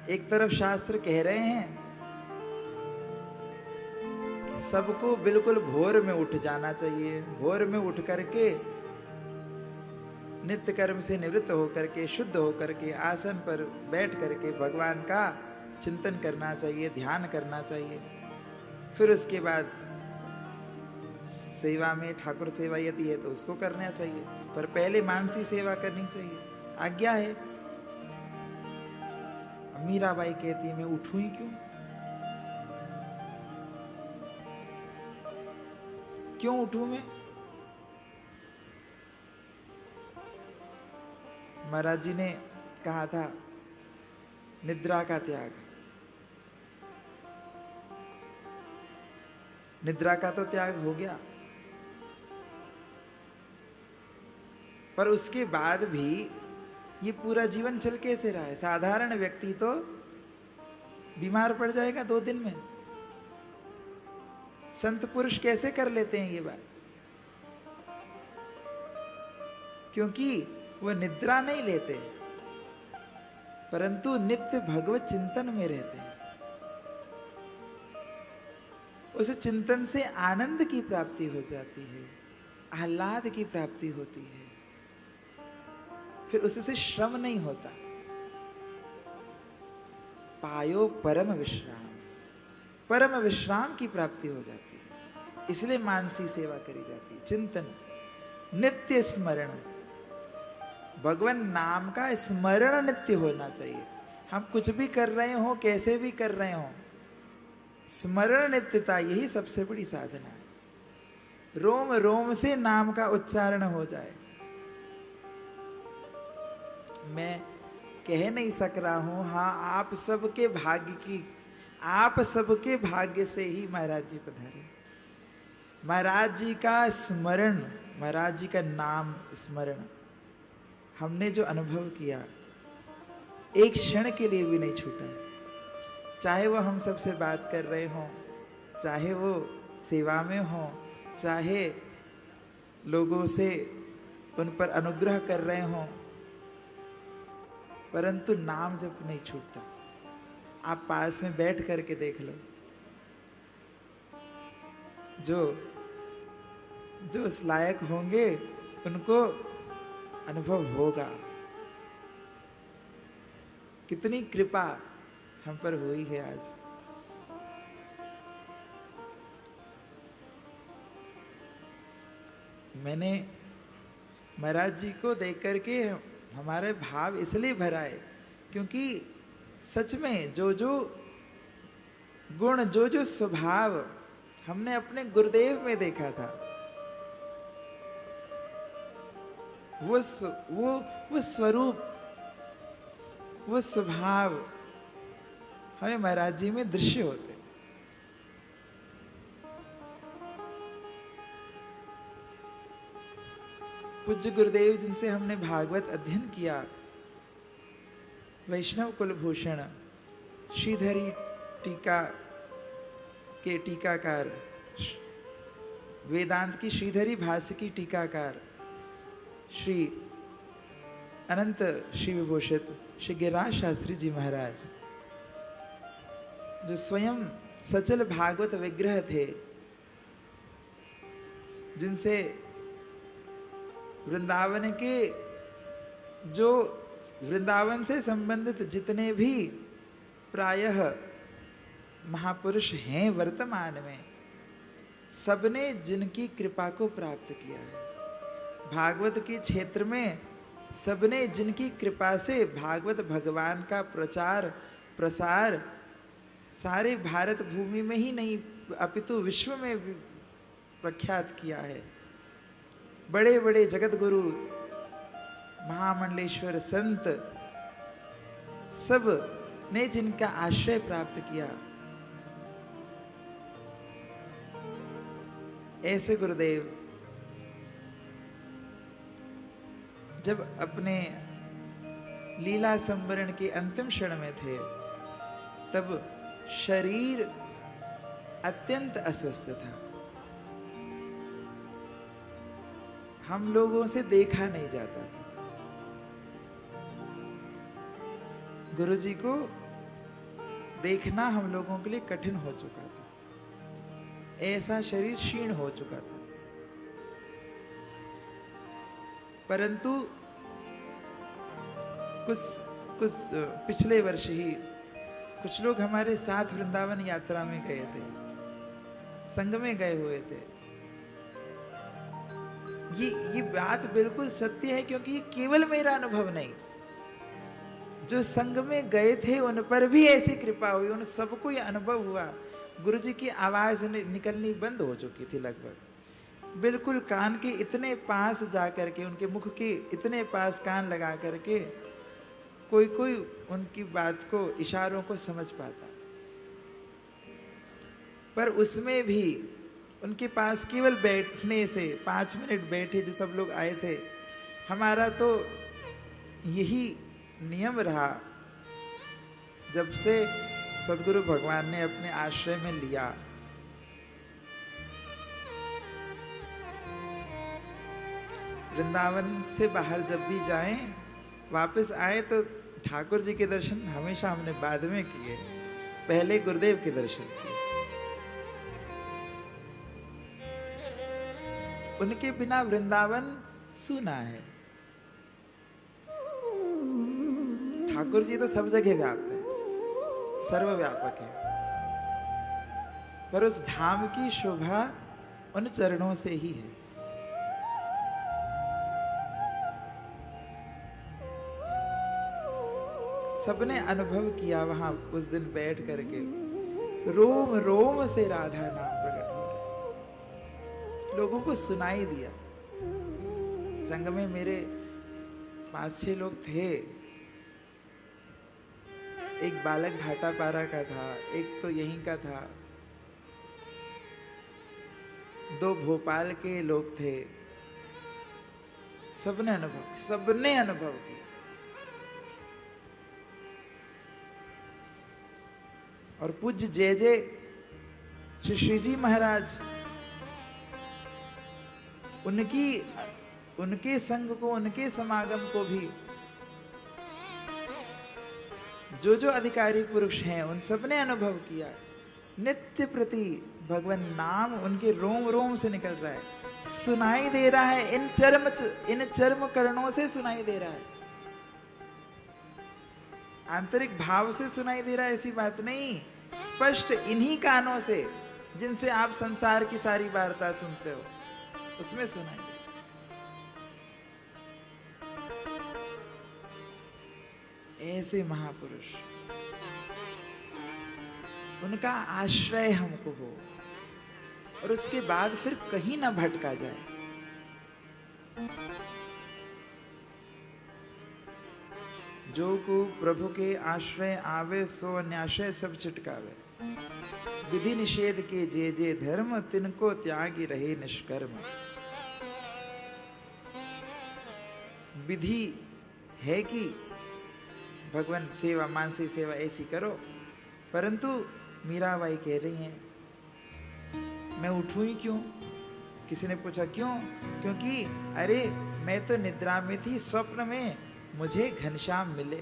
एक तरफ शास्त्र कह रहे हैं सबको बिल्कुल भोर में उठ जाना चाहिए, भोर में उठ करके नित्य कर्म से निवृत्त होकर के, शुद्ध होकर के आसन पर बैठ करके भगवान का चिंतन करना चाहिए, ध्यान करना चाहिए। फिर उसके बाद सेवा में ठाकुर सेवा यदि है तो उसको करना चाहिए, पर पहले मानसी सेवा करनी चाहिए, आज्ञा है। मीराबाई कहती मैं उठूं ही क्यों उठूं मैं? महाराज जी ने कहा था निद्रा का त्याग। निद्रा का तो त्याग हो गया, पर उसके बाद भी ये पूरा जीवन चल कैसे रहा है? साधारण व्यक्ति तो बीमार पड़ जाएगा 2 दिन में। संत पुरुष कैसे कर लेते हैं ये बात? क्योंकि वो निद्रा नहीं लेते, परंतु नित्य भगवत चिंतन में रहते हैं। उस चिंतन से आनंद की प्राप्ति हो जाती है, आह्लाद की प्राप्ति होती है, फिर उससे श्रम नहीं होता। पायो परम विश्राम, परम विश्राम की प्राप्ति हो जाती है। इसलिए मानसी सेवा करी जाती है, चिंतन, नित्य स्मरण। भगवान नाम का स्मरण नित्य होना चाहिए। हम कुछ भी कर रहे हो, कैसे भी कर रहे हो, स्मरण नित्यता यही सबसे बड़ी साधना है। रोम रोम से नाम का उच्चारण हो जाए। मैं कह नहीं सक रहा हूं, हाँ आप सबके भाग्य की, आप सबके भाग्य से ही महाराज जी पधारे। महाराज जी का स्मरण, महाराज जी का नाम स्मरण हमने जो अनुभव किया, एक क्षण के लिए भी नहीं छूटा। चाहे वो हम सबसे बात कर रहे हों, चाहे वो सेवा में हों, चाहे लोगों से उन पर अनुग्रह कर रहे हों, परंतु नाम जब नहीं छूटता। आप पास में बैठ करके देख लो, जो उस लायक होंगे उनको अनुभव होगा। कितनी कृपा हम पर हुई है आज। मैंने महाराज जी को देख करके हमारे भाव इसलिए भरा है क्योंकि सच में जो जो गुण, जो जो स्वभाव हमने अपने गुरुदेव में देखा था, वो स्वरूप, वो स्वभाव हमें महाराज जी में दृश्य होते। पूज्य गुरुदेव जिनसे हमने भागवत अध्ययन किया, वैष्णव कुलभूषण श्रीधरी टीका के टीकाकार, वेदांत की श्रीधरी भाष्य की टीकाकार श्री अनंत श्री विभूषित श्री गिरिराज शास्त्री जी महाराज, जो स्वयं सचल भागवत विग्रह थे, जिनसे वृंदावन के, जो वृंदावन से संबंधित जितने भी प्रायः महापुरुष हैं वर्तमान में, सबने जिनकी कृपा को प्राप्त किया है, भागवत के क्षेत्र में सबने जिनकी कृपा से भागवत भगवान का प्रचार प्रसार सारे भारत भूमि में ही नहीं अपितु विश्व में भी प्रख्यात किया है। बड़े बड़े जगत गुरु, महामंडलेश्वर संत, सब ने जिनका आश्रय प्राप्त किया, ऐसे गुरुदेव जब अपने लीला संवरण के अंतिम क्षण में थे, तब शरीर अत्यंत अस्वस्थ था। हम लोगों से देखा नहीं जाता था। गुरुजी को देखना हम लोगों के लिए कठिन हो चुका था। ऐसा शरीर क्षीण हो चुका था। परंतु कुछ कुछ पिछले वर्ष ही कुछ लोग हमारे साथ वृंदावन यात्रा में गए थे, संग में गए हुए थे। ये बात बिल्कुल सत्य है, क्योंकि ये केवल मेरा अनुभव नहीं, जो संग में गए थे उन पर भी ऐसी कृपा हुई, उन सबको ये अनुभव हुआ। गुरु जी की आवाज निकलनी बंद हो चुकी थी लगभग, बिल्कुल कान के इतने पास जा करके, उनके मुख के इतने पास कान लगा करके कोई कोई उनकी बात को, इशारों को समझ पाता। पर उसमें भी उनके पास केवल बैठने से 5 मिनट बैठे जो सब लोग आए थे, हमारा तो यही नियम रहा जब से सदगुरु भगवान ने अपने आश्रय में लिया। वृंदावन से बाहर जब भी जाएं, वापस आए तो ठाकुर जी के दर्शन हमेशा हमने बाद में किए, पहले गुरुदेव के दर्शन किए। उनके बिना वृंदावन सूना है। ठाकुर जी तो सब जगह व्याप्त है, सर्वव्यापक है, पर उस धाम की शोभा उन चरणों से ही है। सबने अनुभव किया वहां उस दिन बैठ करके, रोम रोम से राधा नाम प्रकट हो रहा, लोगों को सुनाई दिया। संग में मेरे 5-6 लोग थे, एक बालक भाटापारा का था, एक तो यहीं का था, 2 भोपाल के लोग थे। सबने अनुभव किया। और पूज्य जय जय श्री श्रीजी महाराज, उनके संग को, उनके समागम को भी जो अधिकारी पुरुष हैं उन सबने अनुभव किया। नित्य प्रति भगवान नाम उनके रोम रोम से निकल रहा है, सुनाई दे रहा है, इन चर्म करणों से सुनाई दे रहा है, आंतरिक भाव से सुनाई दे रहा है, ऐसी बात नहीं, स्पष्ट इन्हीं कानों से जिनसे आप संसार की सारी वार्ता सुनते हो, उसमें सुनाई दे। ऐसे महापुरुष, उनका आश्रय हमको हो और उसके बाद फिर कहीं ना भटका जाए। जो को प्रभु के आश्रय आवे, सो अन्याश्रय सब छिटकावे। विधि निषेध के जे धर्म, तिनको त्यागी रहे निष्कर्म। विधि है कि भगवान सेवा, मानसी सेवा ऐसी करो, परंतु मीराबाई कह रही हैं मैं उठूं ही क्यों? किसी ने पूछा क्यों? क्योंकि अरे मैं तो निद्रा में थी, स्वप्न में मुझे घनश्याम मिले।